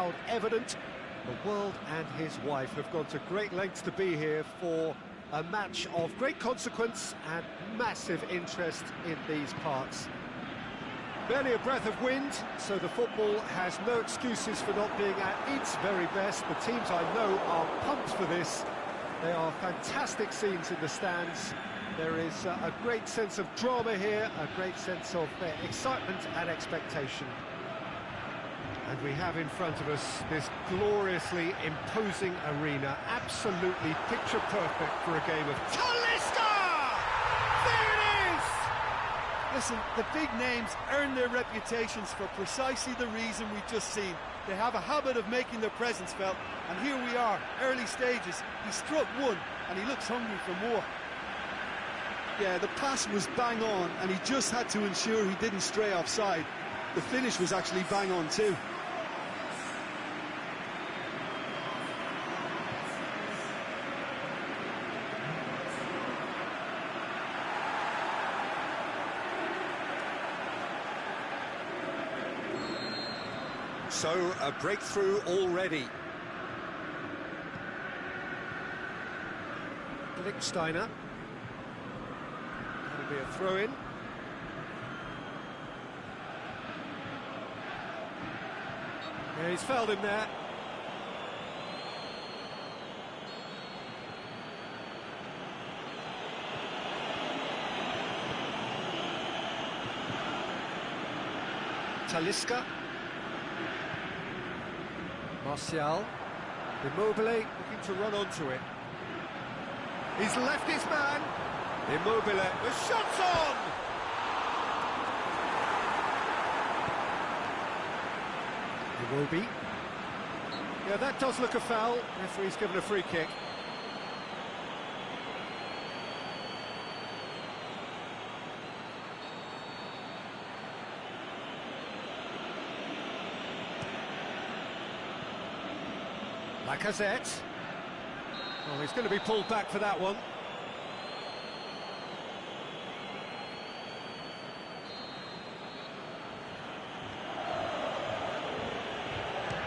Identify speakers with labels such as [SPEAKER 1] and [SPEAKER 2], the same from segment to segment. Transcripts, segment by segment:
[SPEAKER 1] crowd evident. The world and his wife have gone to great lengths to be here for a match of great consequence and massive interest in these parts. Barely a breath of wind, so the football has no excuses for not being at its very best. The teams I know are pumped for this. They are fantastic scenes in the stands. There is a great sense of drama here, a great sense of excitement and expectation. And we have in front of us this gloriously imposing arena, absolutely picture perfect for a game of Talisca! There it is!
[SPEAKER 2] Listen, the big names earn their reputations for precisely the reason we've just seen. They have a habit of making their presence felt, and here we are, early stages. He struck one, and he looks hungry for more. Yeah, the pass was bang on, and he just had to ensure he didn't stray offside. The finish was actually bang on too.
[SPEAKER 1] So, a breakthrough already. Lichtsteiner. That'll be a throw-in. Yeah, he's fouled him there. Talisca. Martial, Immobile looking to run onto it. He's left his man. Immobile, the shot's on! Iwobi. Yeah, that does look a foul. Referee's given a free kick. Lacazette. Well, he's going to be pulled back for that one.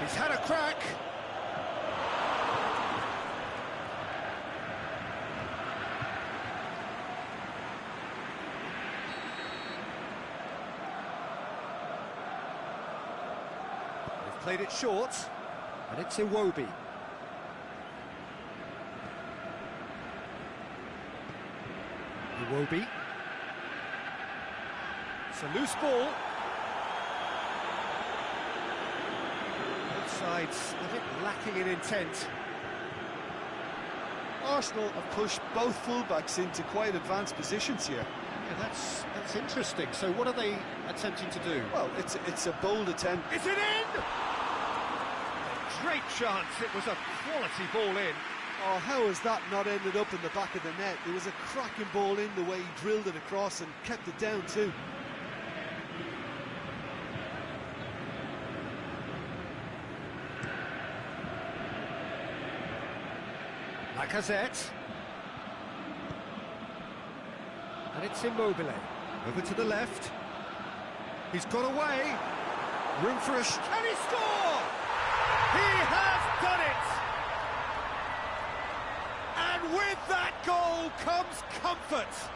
[SPEAKER 1] He's had a crack. They've played it short, and it's Iwobi. Iwobi. It's a loose ball. Both sides a bit lacking in intent.
[SPEAKER 2] Arsenal have pushed both fullbacks into quite advanced positions here.
[SPEAKER 1] Yeah, that's interesting. So what are they attempting to do?
[SPEAKER 2] Well, it's a bold attempt.
[SPEAKER 1] Is it in? Great chance. It was a quality ball in.
[SPEAKER 2] Oh, how has that not ended up in the back of the net? It was a cracking ball in, the way he drilled it across and kept it down too.
[SPEAKER 1] Lacazette. And it's Immobile. Over to the left. He's got away. Room for a... Can he score? He has done it! And with that goal comes comfort.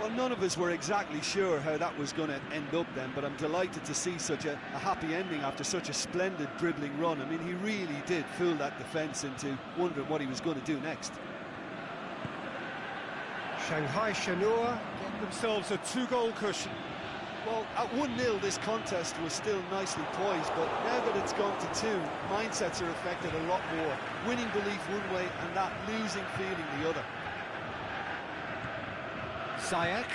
[SPEAKER 2] Well, none of us were exactly sure how that was going to end up then, but I'm delighted to see such a happy ending after such a splendid dribbling run. I mean, he really did fool that defence into wondering what he was going to do next.
[SPEAKER 1] Shanghai Shenhua get themselves a two-goal cushion.
[SPEAKER 2] Well, at 1-0 this contest was still nicely poised, but now that it's gone to 2, mindsets are affected a lot more. Winning belief one way and that losing feeling the other.
[SPEAKER 1] Ziyech.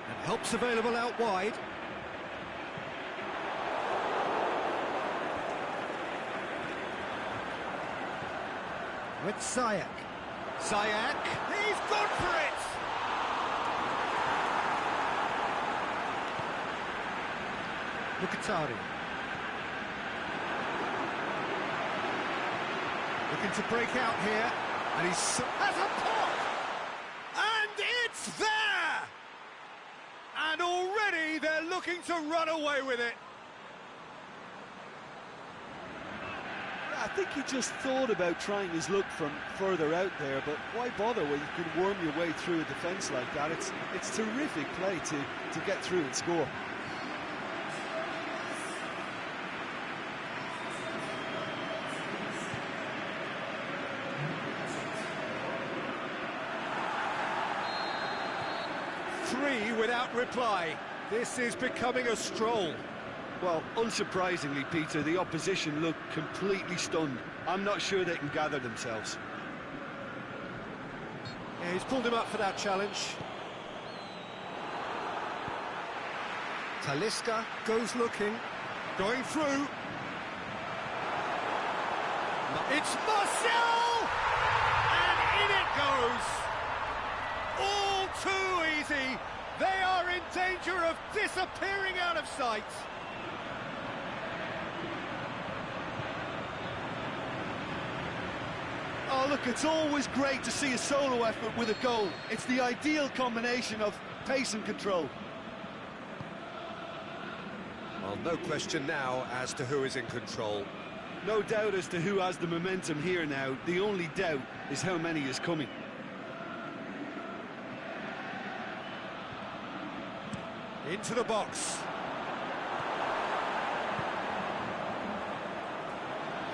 [SPEAKER 1] And help's available out wide. With Ziyech. Ziyech, he's gone for it! Mkhitaryan. Looking to break out here, and he's has a pop! And it's there! And already looking to run away with it.
[SPEAKER 2] I think he just thought about trying his luck from further out there, but why bother when you can worm your way through a defence like that? It's terrific play to get through and score.
[SPEAKER 1] Three without reply. This is becoming a stroll.
[SPEAKER 2] Well, unsurprisingly, Peter, the opposition look completely stunned. I'm not sure they can gather themselves.
[SPEAKER 1] Yeah, he's pulled him up for that challenge. Talisca goes looking, going through. It's Martial! And in it goes! All too easy! They are in danger of disappearing out of sight!
[SPEAKER 2] Oh, look, it's always great to see a solo effort with a goal. It's the ideal combination of pace and control.
[SPEAKER 1] Well, no question now as to who is in control.
[SPEAKER 2] No doubt as to who has the momentum here now. The only doubt is how many is coming.
[SPEAKER 1] Into the box.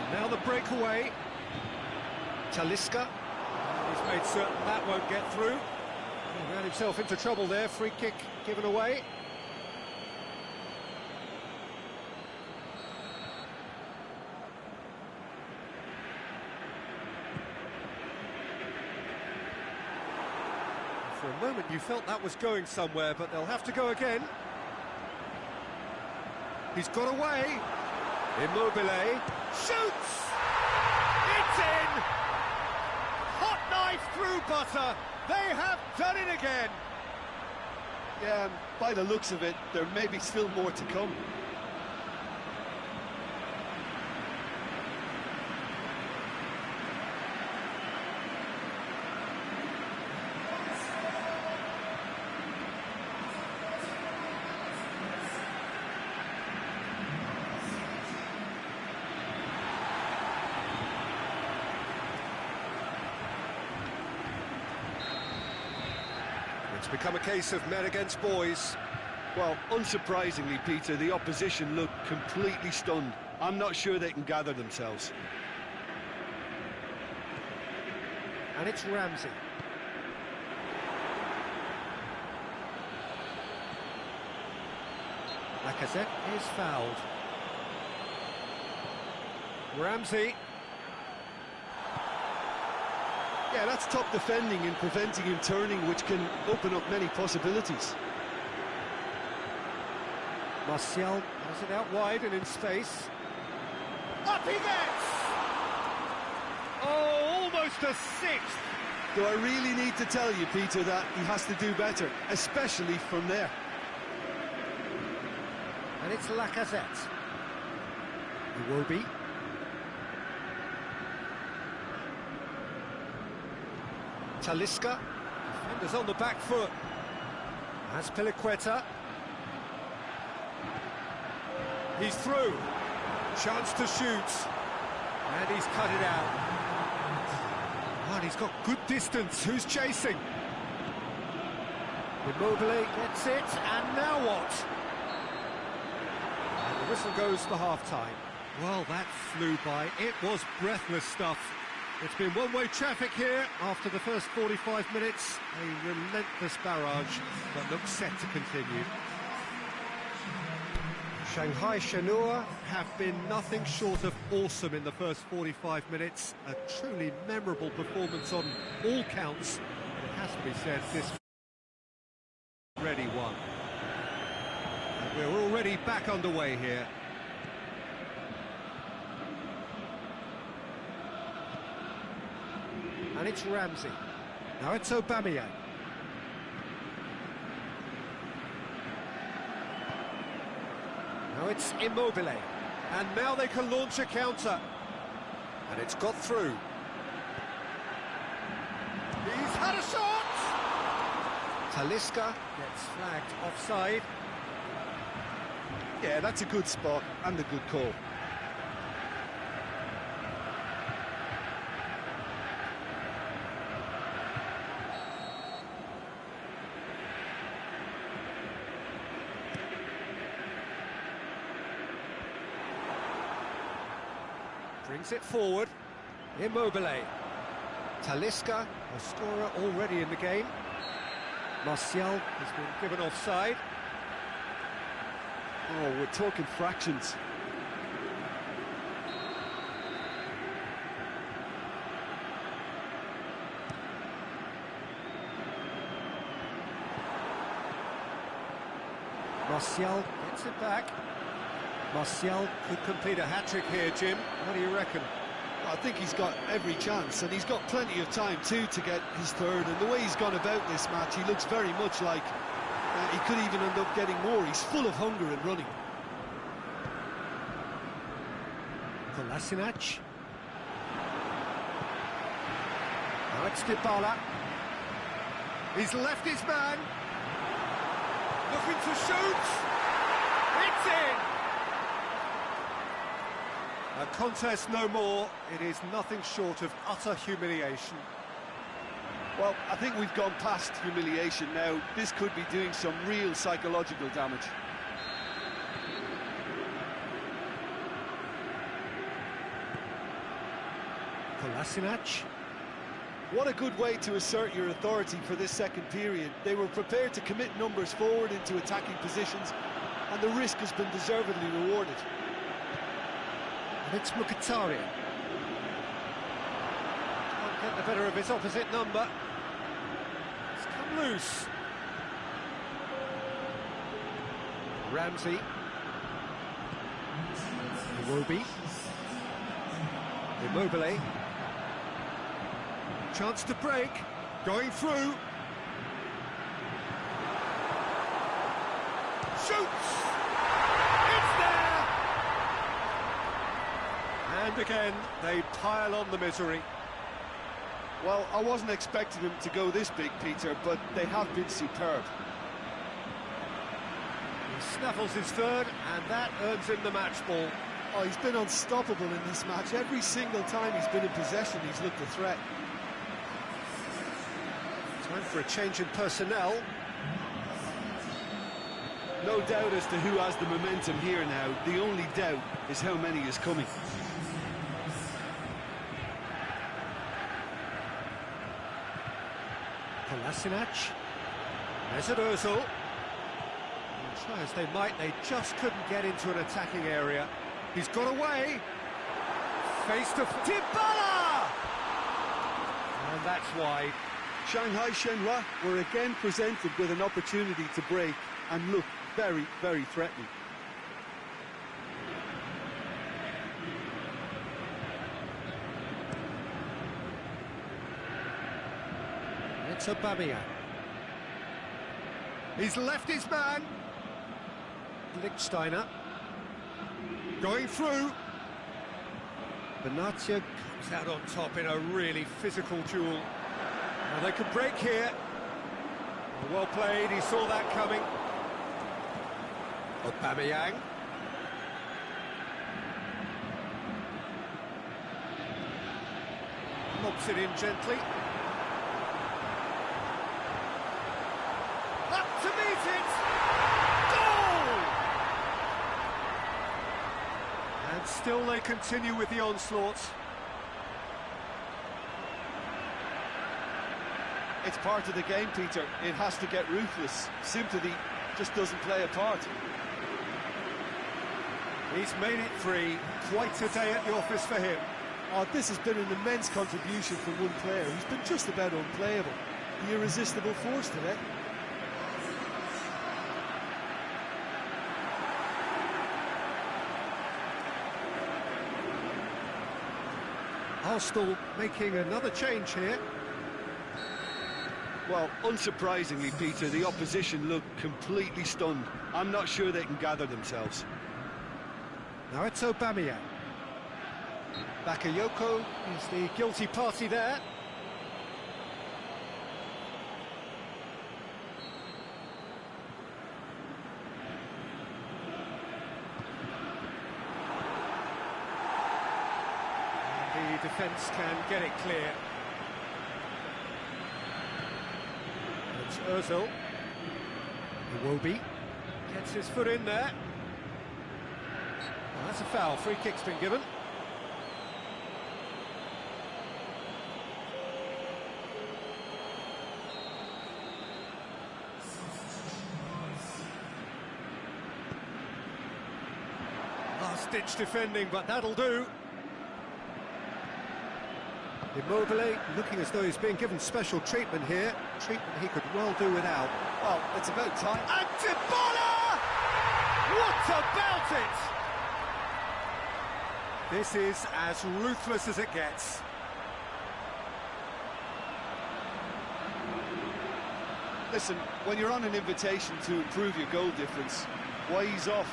[SPEAKER 1] And now the breakaway. Talisca. He's made certain that won't get through. He ran himself into trouble there. Free kick given away. For a moment you felt that was going somewhere, but they'll have to go again. He's got away. Immobile shoots! It's in! Hot knife through butter. They have done it again.
[SPEAKER 2] Yeah, by the looks of it, there may be still more to come.
[SPEAKER 1] It's become a case of men against boys.
[SPEAKER 2] Well, unsurprisingly, Peter, the opposition look completely stunned. I'm not sure they can gather themselves.
[SPEAKER 1] And it's Ramsey. Lacazette is fouled. Ramsey.
[SPEAKER 2] Yeah, that's top defending and preventing him turning, which can open up many possibilities.
[SPEAKER 1] Martial has it out wide and in space. Up he gets! Oh, almost a sixth!
[SPEAKER 2] Do I really need to tell you, Peter, that he has to do better, especially from there?
[SPEAKER 1] And it's Lacazette. Iwobi. Talisca. Defenders on the back foot. As Piliqueta. He's through. Chance to shoot. And he's cut it out. And he's got good distance. Who's chasing? Immobile gets it. And now what? And the whistle goes for half-time. Well, that flew by. It was breathless stuff. It's been one-way traffic here after the first 45 minutes. A relentless barrage that looks set to continue. Shanghai Shenhua have been nothing short of awesome in the first 45 minutes. A truly memorable performance on all counts. It has to be said, this already won. And we're already back underway here. And it's Ramsey. Now it's Aubameyang. Now it's Immobile. And now they can launch a counter. And it's got through. He's had a shot! Talisca gets flagged offside.
[SPEAKER 2] Yeah, that's a good spot and a good call.
[SPEAKER 1] Brings it forward. Immobile. Talisca, a scorer already in the game. Martial has been given offside.
[SPEAKER 2] Oh, we're talking fractions.
[SPEAKER 1] Martial gets it back. Martial could complete a hat-trick here, Jim. What do you reckon?
[SPEAKER 2] I think he's got every chance, and he's got plenty of time too to get his third. And the way he's gone about this match, he looks very much like he could even end up getting more. He's full of hunger and running.
[SPEAKER 1] Kolasinac. Now it's Dybala. He's left his man. Looking to shoot. It's in. A contest no more. It is nothing short of utter humiliation.
[SPEAKER 2] Well, I think we've gone past humiliation now. This could be doing some real psychological damage.
[SPEAKER 1] Kolasinac.
[SPEAKER 2] What a good way to assert your authority for this second period. They were prepared to commit numbers forward into attacking positions, and the risk has been deservedly rewarded.
[SPEAKER 1] And it's Mkhitaryan. Can't get the better of his opposite number. It's come loose. Ramsey. Iwobi. Immobile. Chance to break. Going through. Shoots! It's there! And again, they pile on the misery.
[SPEAKER 2] Well, I wasn't expecting them to go this big, Peter, but they have been superb.
[SPEAKER 1] He snaffles his third, and that earns him the match ball.
[SPEAKER 2] Oh, he's been unstoppable in this match. Every single time he's been in possession, he's looked a threat.
[SPEAKER 1] Time for a change in personnel.
[SPEAKER 2] No doubt as to who has the momentum here now. The only doubt is how many is coming.
[SPEAKER 1] Kolasinac. Mesut Ozil. Try as they might, they just couldn't get into an attacking area. He's got away. Face to Dybala! And that's wide.
[SPEAKER 2] Shanghai Shenhua were again presented with an opportunity to break and look very, very threatening.
[SPEAKER 1] It's Aubameyang. He's left his man. Lichtsteiner. Going through. Benatia comes out on top in a really physical duel. Now they could break here. Well played, he saw that coming. Aubameyang. Lobs it in gently. Up to meet it! Goal! And still they continue with the onslaughts.
[SPEAKER 2] It's part of the game, Peter. It has to get ruthless. Sympathy just doesn't play a part.
[SPEAKER 1] He's made it free. Quite a day at the office for him.
[SPEAKER 2] Oh, this has been an immense contribution from one player. He's been just about unplayable. The irresistible force today.
[SPEAKER 1] Arsenal making another change here.
[SPEAKER 2] Well, unsurprisingly, Peter, the opposition look completely stunned. I'm not sure they can gather themselves.
[SPEAKER 1] Now it's Aubameyang. Bakayoko is the guilty party there. defence can get it clear. It's Ozil. Iwobi gets his foot in there. Well, that's a foul. Free kick's been given. Last-ditch defending, but that'll do. Immobile looking as though he's being given special treatment here. Treatment he could well do without.
[SPEAKER 2] Well, it's about time.
[SPEAKER 1] And Dybala! What about it? This is as ruthless as it gets.
[SPEAKER 2] Listen, when you're on an invitation to improve your goal difference, why ease off?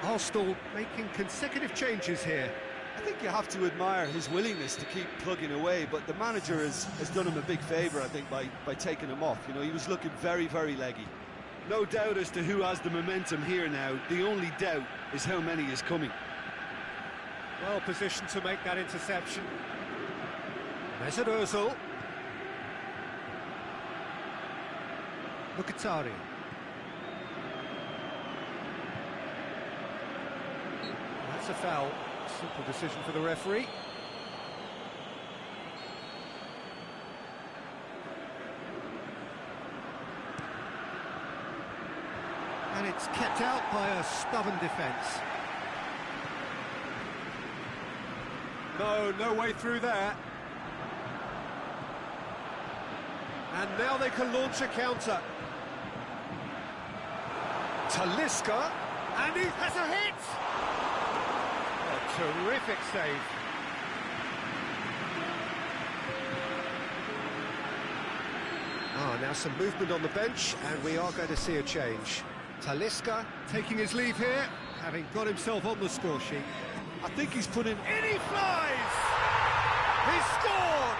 [SPEAKER 1] Arsenal making consecutive changes here.
[SPEAKER 2] I think you have to admire his willingness to keep plugging away, but the manager has done him a big favour, I think, by taking him off. You know, he was looking very, very leggy. No doubt as to who has the momentum here now. The only doubt is how many is coming.
[SPEAKER 1] Well positioned to make that interception. Mesut Ozil. Mkhitaryan. That's a foul. Simple decision for the referee. And it's kept out by a stubborn defence. No way through there. And now they can launch a counter. Talisca, and he has a hit! A terrific save. Now some movement on the bench, and we are going to see a change. Talisca taking his leave here, having got himself on the score sheet.
[SPEAKER 2] I think he's put in...
[SPEAKER 1] In he flies! He scored!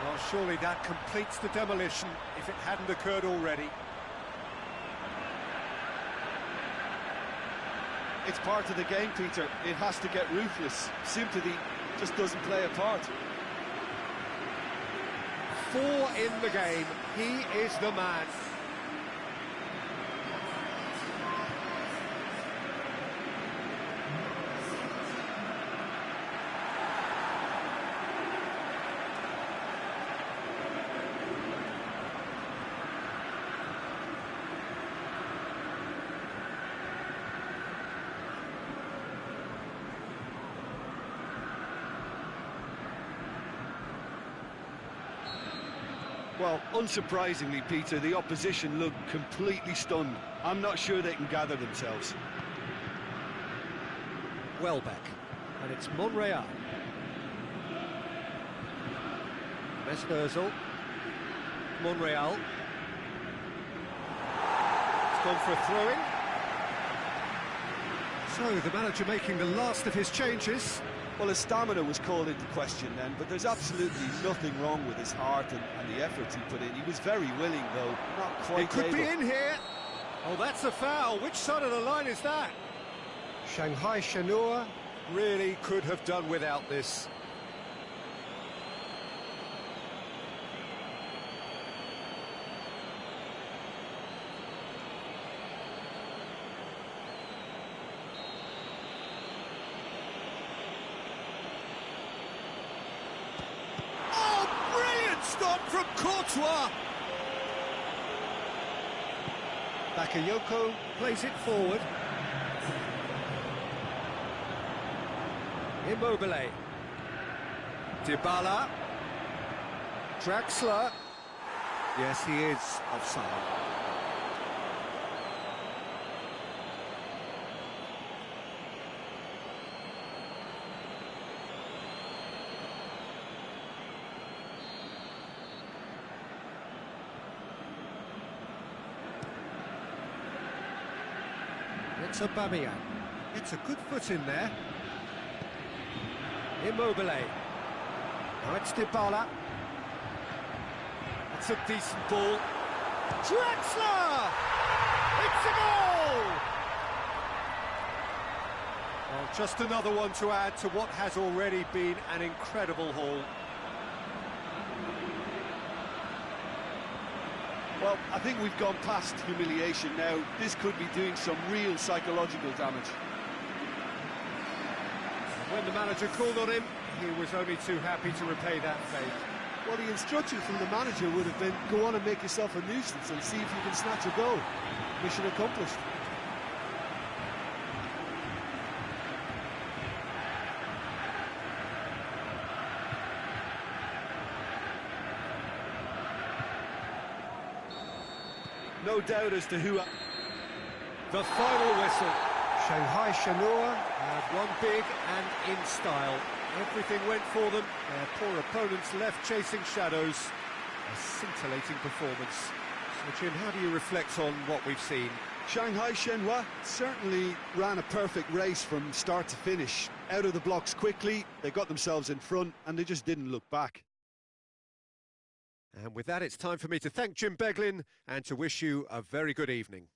[SPEAKER 1] Well, surely that completes the demolition, if it hadn't occurred already.
[SPEAKER 2] It's part of the game, Peter. It has to get ruthless. Sympathy just doesn't play a part.
[SPEAKER 1] 4 in the game. He is the man.
[SPEAKER 2] Well, unsurprisingly, Peter, the opposition look completely stunned. I'm not sure they can gather themselves.
[SPEAKER 1] Welbeck, and it's Monreal. Mesut Ozil. Monreal. It's gone for a throw-in. So, the manager making the last of his changes.
[SPEAKER 2] Well, his stamina was called into question then, but there's absolutely nothing wrong with his heart and the efforts he put in. He was very willing, though, not quite
[SPEAKER 1] It could
[SPEAKER 2] able.
[SPEAKER 1] be in here. Oh, that's a foul. Which side of the line is that? Shanghai Shenhua really could have done without this. Stop from Courtois. Bakayoko plays it forward. Immobile. Dybala. Draxler. Yes, he is offside. It's Aubameyang. It's a good foot in there. Immobile. Now it's Dybala. It's a decent ball. Draxler! It's a goal! Well, just another one to add to what has already been an incredible haul.
[SPEAKER 2] Well, I think we've gone past humiliation now. This could be doing some real psychological damage.
[SPEAKER 1] When the manager called on him, he was only too happy to repay that fate.
[SPEAKER 2] Well, the instruction from the manager would have been, go on and make yourself a nuisance and see if you can snatch a goal. Mission accomplished. No doubt as to who...
[SPEAKER 1] The final whistle. Shanghai Shenhua had won big and in style. Everything went for them. Their poor opponents left chasing shadows. A scintillating performance. So, Jim, how do you reflect on what we've seen?
[SPEAKER 2] Shanghai Shenhua certainly ran a perfect race from start to finish. Out of the blocks quickly, they got themselves in front, and they just didn't look back.
[SPEAKER 1] And with that, it's time for me to thank Jim Beglin and to wish you a very good evening.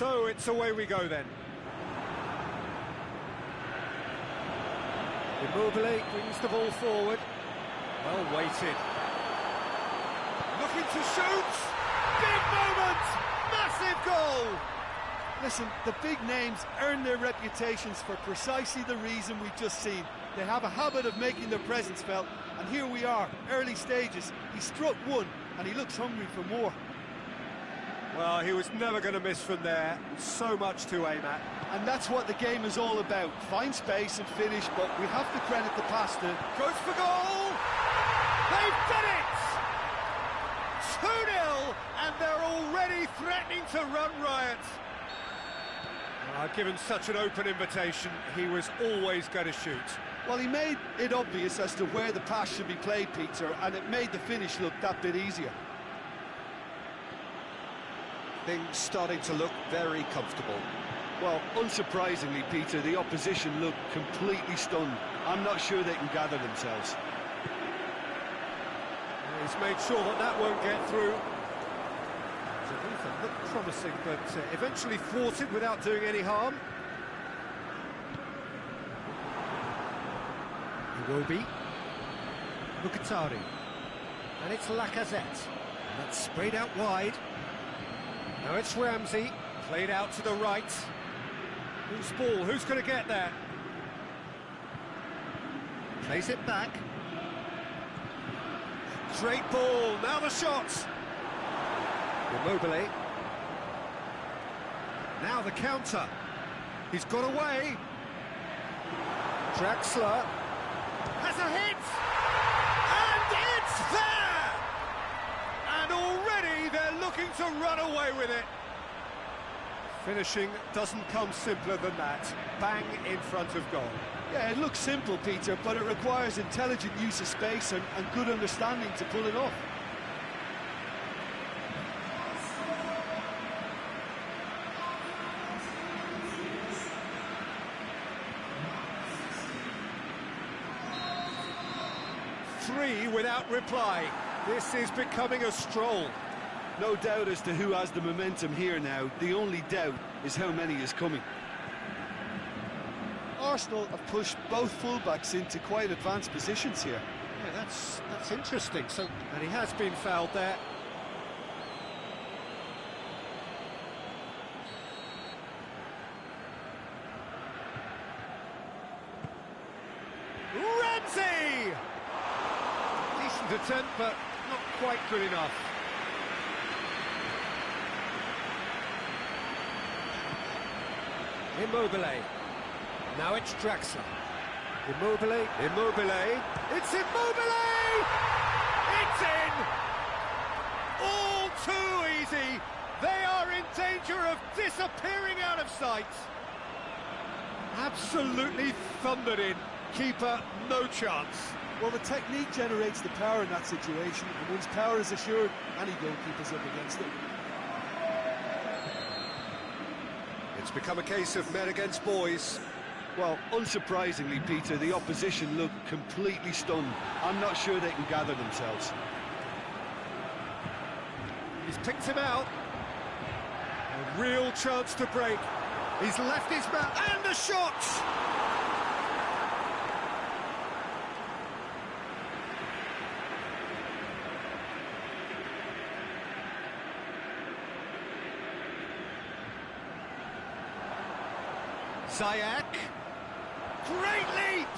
[SPEAKER 1] So it's away we go then. Immobile brings the ball forward. Well weighted. Looking to shoot! Big moment! Massive goal!
[SPEAKER 2] Listen, the big names earn their reputations for precisely the reason we've just seen. They have a habit of making their presence felt, and here we are, early stages. He struck one, and he looks hungry for more.
[SPEAKER 1] Well, he was never going to miss from there. So much to aim at.
[SPEAKER 2] And that's what the game is all about. Find space and finish, but we have to credit the pass to...
[SPEAKER 1] Goes for goal! They've done it! 2-0, and they're already threatening to run riot. Given such an open invitation, he was always going to shoot.
[SPEAKER 2] Well, he made it obvious as to where the pass should be played, Peter, and it made the finish look that bit easier.
[SPEAKER 1] Things starting to look very comfortable.
[SPEAKER 2] Well, unsurprisingly, Peter, the opposition look completely stunned. I'm not sure they can gather themselves.
[SPEAKER 1] He's made sure that that won't get through. Looked promising, but eventually thwarted without doing any harm. Iwobi, Mkhitaryan, and it's Lacazette. And that's sprayed out wide. Now it's Ramsey, played out to the right. Who's ball? Who's going to get there? Plays it back. Great ball. Now the shot. Immobile. Now the counter. He's got away. Draxler has a hit, and it's there. And already they're looking to run away with it. Finishing doesn't come simpler than that. Bang in front of goal.
[SPEAKER 2] Yeah, it looks simple, Peter, but it requires intelligent use of space and good understanding to pull it off.
[SPEAKER 1] Three without reply. This is becoming a stroll.
[SPEAKER 2] No doubt as to who has the momentum here now. The only doubt is how many is coming. Arsenal have pushed both fullbacks into quite advanced positions here.
[SPEAKER 1] Yeah, that's interesting. And he has been fouled there. Ramsey! Decent attempt, but not quite good enough. Immobile. Now it's Draxler. Immobile. It's Immobile! It's in! All too easy. They are in danger of disappearing out of sight. Absolutely thundered in. Keeper, no chance.
[SPEAKER 2] Well, the technique generates the power in that situation, and once power is assured, any goalkeeper's up against it.
[SPEAKER 1] It's become a case of men against boys.
[SPEAKER 2] Well, unsurprisingly, Peter, the opposition look completely stunned. I'm not sure they can gather themselves.
[SPEAKER 1] He's picked him out. A real chance to break. He's left his man, and the shot! Ziyech. Great leap!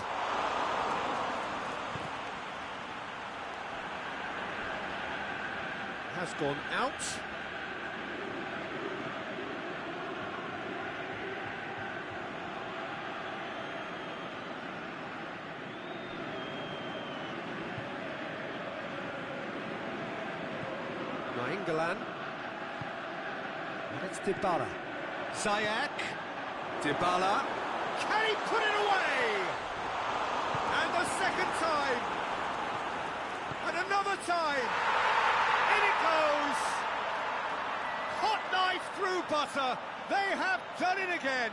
[SPEAKER 1] Has gone out. Nainggolan. And it's Dybala. Ziyech. Dybala, can he put it away? And the second time, and another time, in it goes! Hot knife through butter, they have done it again!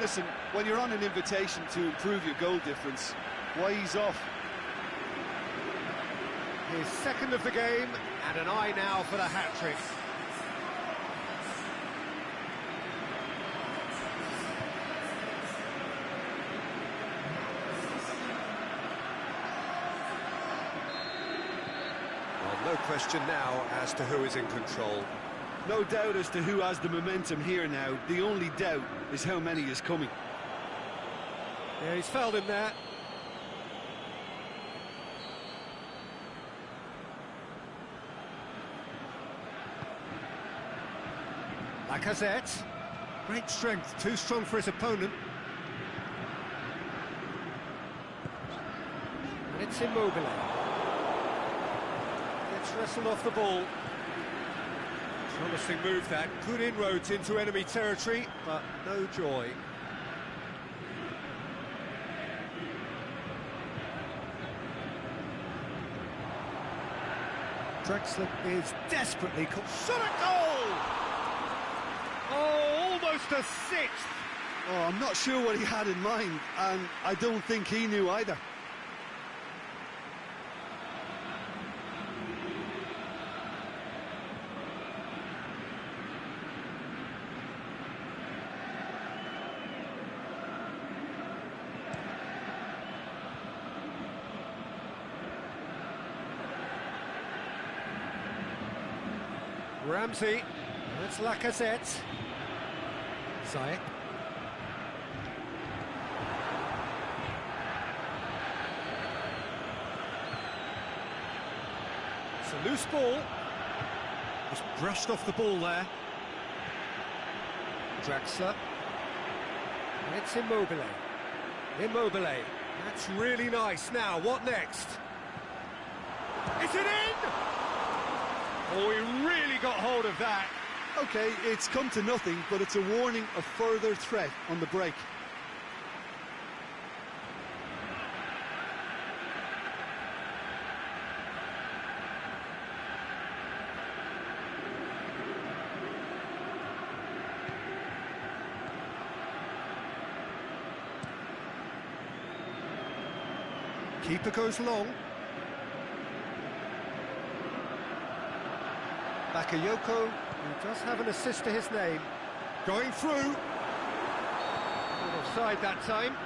[SPEAKER 2] Listen, when you're on an invitation to improve your goal difference, why ease off?
[SPEAKER 1] his second of the game, and an eye now for the hat-trick. Well, no question now as to who is in control.
[SPEAKER 2] No doubt as to who has the momentum here now. The only doubt is how many is coming.
[SPEAKER 1] Yeah, he's fouled him there. Lacazette. Great strength, too strong for his opponent. And it's Immobile. Gets wrestled off the ball. Promising move that. Good inroads into enemy territory, but no joy. Drexler is desperately caught. Shot a goal! Oh, almost a sixth!
[SPEAKER 2] Oh, I'm not sure what he had in mind, and I don't think he knew either.
[SPEAKER 1] Ramsey, that's Lacazette. Ziyech. It's a loose ball. Just brushed off the ball there. Draxler. And it's Immobile. Immobile. That's really nice. Now, what next? Is it in? Oh, he really got hold of that.
[SPEAKER 2] OK, it's come to nothing, but it's a warning of further threat on the break.
[SPEAKER 1] Keeper goes long. Bakayoko, who does have an assist to his name. Going through. Not offside that time.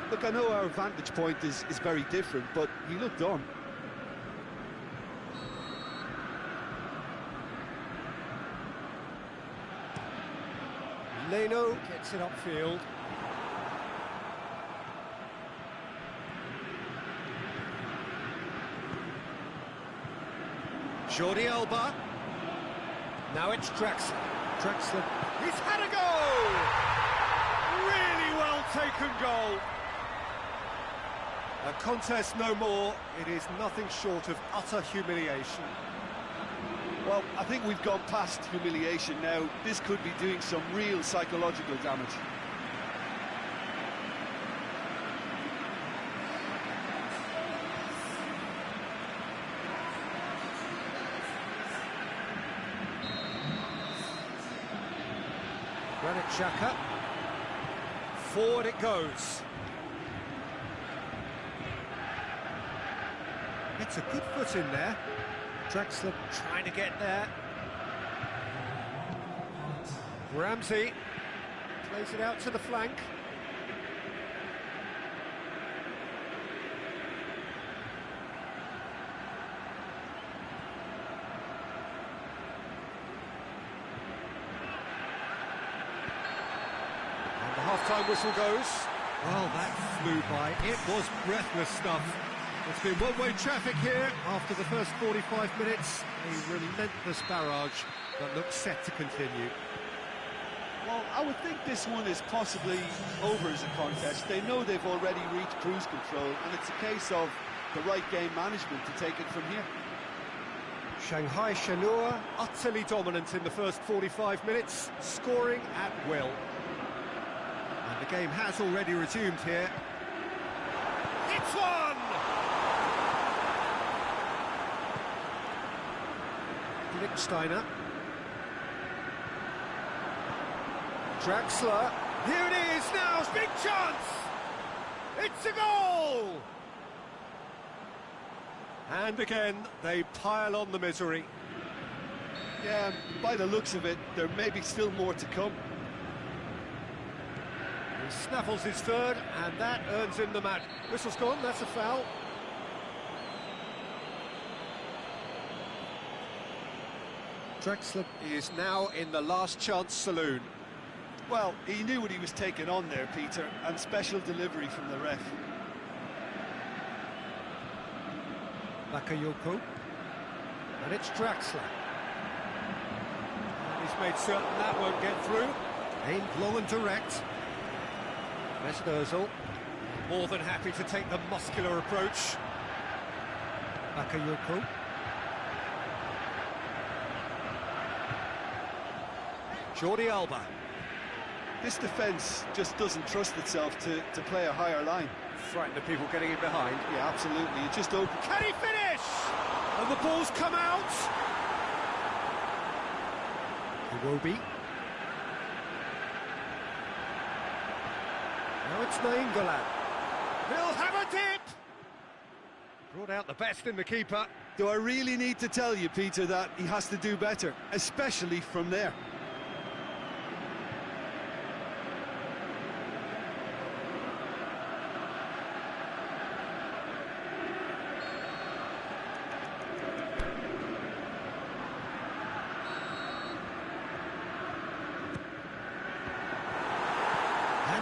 [SPEAKER 2] Look, I know our vantage point is very different, but he looked on.
[SPEAKER 1] Leno gets it upfield. Jordi Alba. Now it's Draxler. Draxler. He's had a goal! Really well taken goal. A contest no more. It is nothing short of utter humiliation.
[SPEAKER 2] Well, I think we've gone past humiliation now. This could be doing some real psychological damage.
[SPEAKER 1] Granit Xhaka. Forward it goes. It's a good foot in there. Draxler trying to get there. Ramsey plays it out to the flank. And the half-time whistle goes. Well, that flew by. It was breathless stuff. It's been one-way traffic here after the first 45 minutes. A relentless barrage that looks set to continue.
[SPEAKER 2] Well, I would think this one is possibly over as a contest. They know they've already reached cruise control, and it's a case of the right game management to take it from here.
[SPEAKER 1] Shanghai Shenhua utterly dominant in the first 45 minutes, scoring at will. And the game has already resumed here. It's one! Lichtsteiner. Draxler. Here it is now, big chance! It's a goal! And again, they pile on the misery.
[SPEAKER 2] Yeah, by the looks of it, there may be still more to come.
[SPEAKER 1] He snaffles his third, and that earns him the match. Whistle's gone, that's a foul. Drexler is now in the last chance saloon.
[SPEAKER 2] Well, he knew what he was taking on there, Peter, and special delivery from the ref.
[SPEAKER 1] Bakayoko. And it's Draxler. And he's made certain that won't get through. Aimed low and direct. Mesut Ozil. More than happy to take the muscular approach. Bakayoko. Jordi Alba.
[SPEAKER 2] This defence just doesn't trust itself to play a higher line.
[SPEAKER 1] Frighten the people getting in behind.
[SPEAKER 2] Yeah, absolutely. It just opened.
[SPEAKER 1] Can he finish? And the ball's come out. Iwobi. Now it's Nainggolan. He'll have a dip. Brought out the best in the keeper.
[SPEAKER 2] Do I really need to tell you, Peter, that he has to do better, especially from there?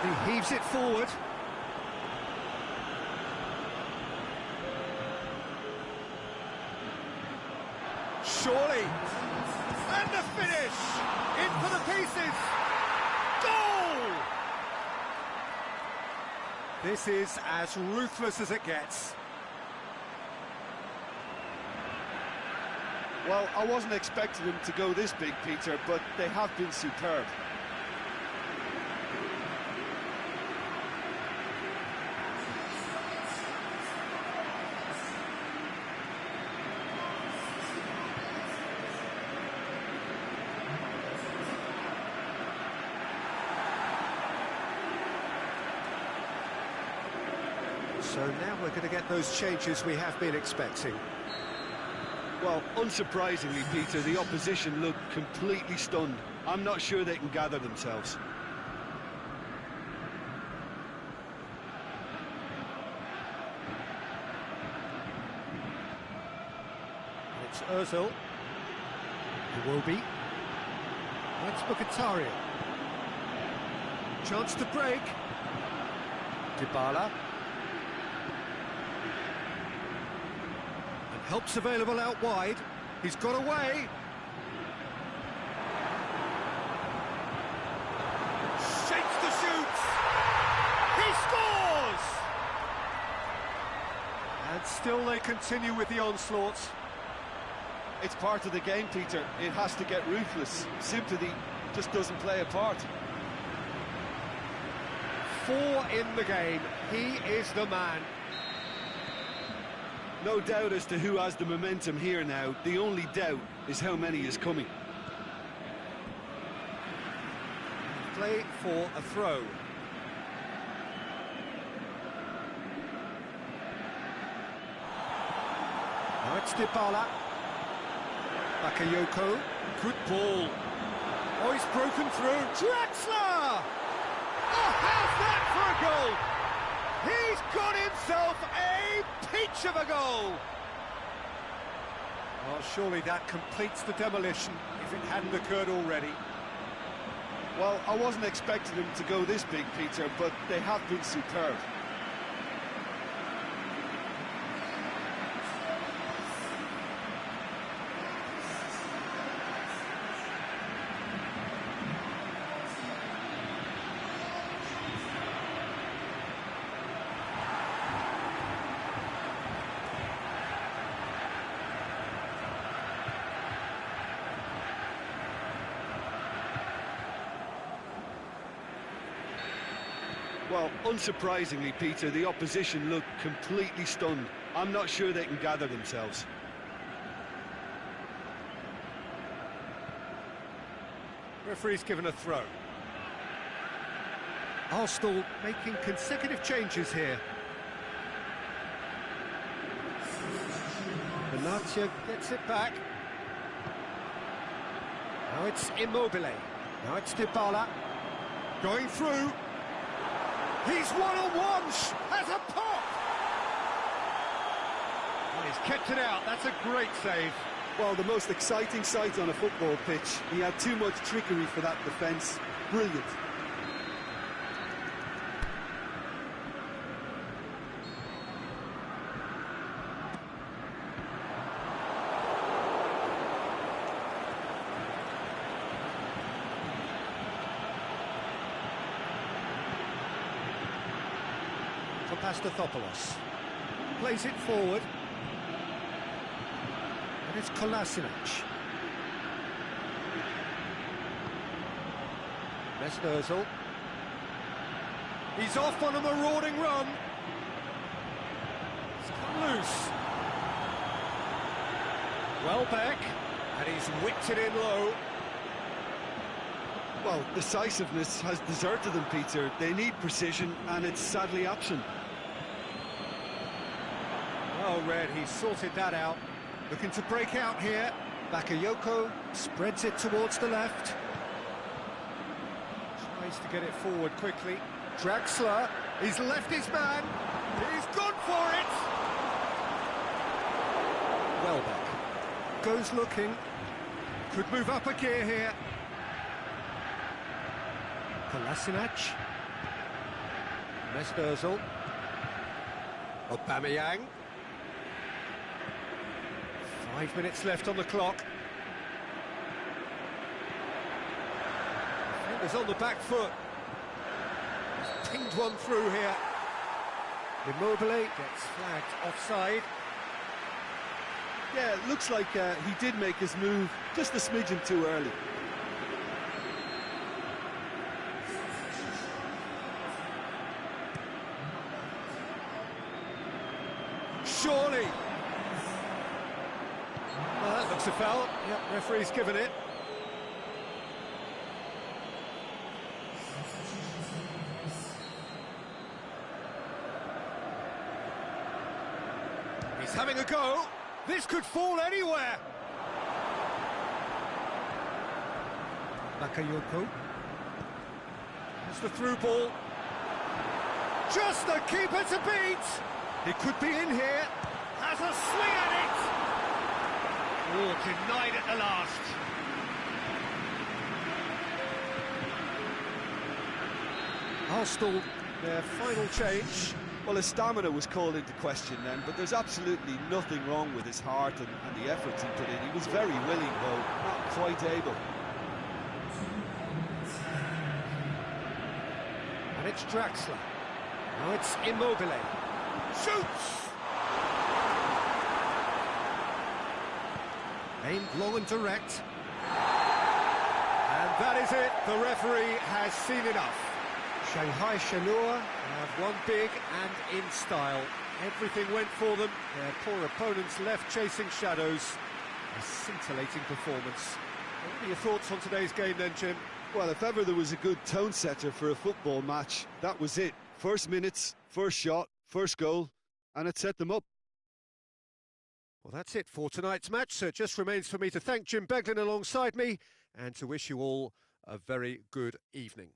[SPEAKER 1] He heaves it forward. Surely. And the finish! In for the pieces! Goal! This is as ruthless as it gets.
[SPEAKER 2] Well, I wasn't expecting them to go this big, Peter, but they have been superb.
[SPEAKER 1] So now we're going to get those changes we have been expecting.
[SPEAKER 2] Well, unsurprisingly, Peter, the opposition look completely stunned. I'm not sure they can gather themselves.
[SPEAKER 1] It's Ozil. Iwobi. It's Mkhitaryan. Chance to break. Dybala. And help's available out wide. He's got away. Shakes the shoot. He scores! And still they continue with the onslaught.
[SPEAKER 2] It's part of the game, Peter. It has to get ruthless. Sympathy just doesn't play a part.
[SPEAKER 1] 4 in the game. He is the man.
[SPEAKER 2] No doubt as to who has the momentum here now. The only doubt is how many is coming.
[SPEAKER 1] Play for a throw. Now it's Dybala. Bakayoko. Good ball. Oh, he's broken through. Draxler! Oh, how's that for a goal? He's got himself a peach of a goal. Well, surely that completes the demolition if it hadn't occurred already.
[SPEAKER 2] Well, I wasn't expecting them to go this big, Peter, but they have been superb. Well, unsurprisingly, Peter, the opposition look completely stunned. I'm not sure they can gather themselves.
[SPEAKER 1] Referee's given a throw. Arsenal making consecutive changes here. Benatia gets it back. Now it's Immobile. Now it's Dybala. Going through. He's one-on-one. Has a pop. And he's kept it out. That's a great save.
[SPEAKER 2] Well, the most exciting sight on a football pitch. He had too much trickery for that defence. Brilliant.
[SPEAKER 1] Papastathopoulos plays it forward, and it's Kolasinac. Mesnozil. He's off on a marauding run. It's come loose. Welbeck, and he's whipped it in low.
[SPEAKER 2] Well, decisiveness has deserted them, Peter. They need precision, and it's sadly absent.
[SPEAKER 1] Well read, he sorted that out. Looking to break out here. Bakayoko spreads it towards the left. Tries to get it forward quickly. Draxler, he's left his man. He's gone for it. Welbeck goes looking. Could move up a gear here. Kolasinac. Mesnozil. Aubameyang. 5 minutes left on the clock. Defender's on the back foot. He's pinged one through here. Immobile gets flagged offside.
[SPEAKER 2] Yeah, it looks like he did make his move just a smidgen too early.
[SPEAKER 1] Surely. Well, that looks a foul. Yep, referee's given it. He's having a go. This could fall anywhere. Bakayoko. That's the through ball. Just the keeper to beat. It could be in here. Has a swing at it. Oh, denied at the last. Arsenal, their final change.
[SPEAKER 2] Well, his stamina was called into question then, but there's absolutely nothing wrong with his heart and the efforts he put in. He was very willing, though, not quite able.
[SPEAKER 1] And it's Draxler. Now it's Immobile. Shoots! Aimed long and direct. And that is it. The referee has seen enough. Shanghai Shenhua have won big and in style. Everything went for them. Their poor opponents left chasing shadows. A scintillating performance. What are your thoughts on today's game then, Jim?
[SPEAKER 2] Well, if ever there was a good tone setter for a football match, that was it. First minutes, first shot, first goal, and it set them up.
[SPEAKER 1] Well, that's it for tonight's match, so it just remains for me to thank Jim Beglin alongside me and to wish you all a very good evening.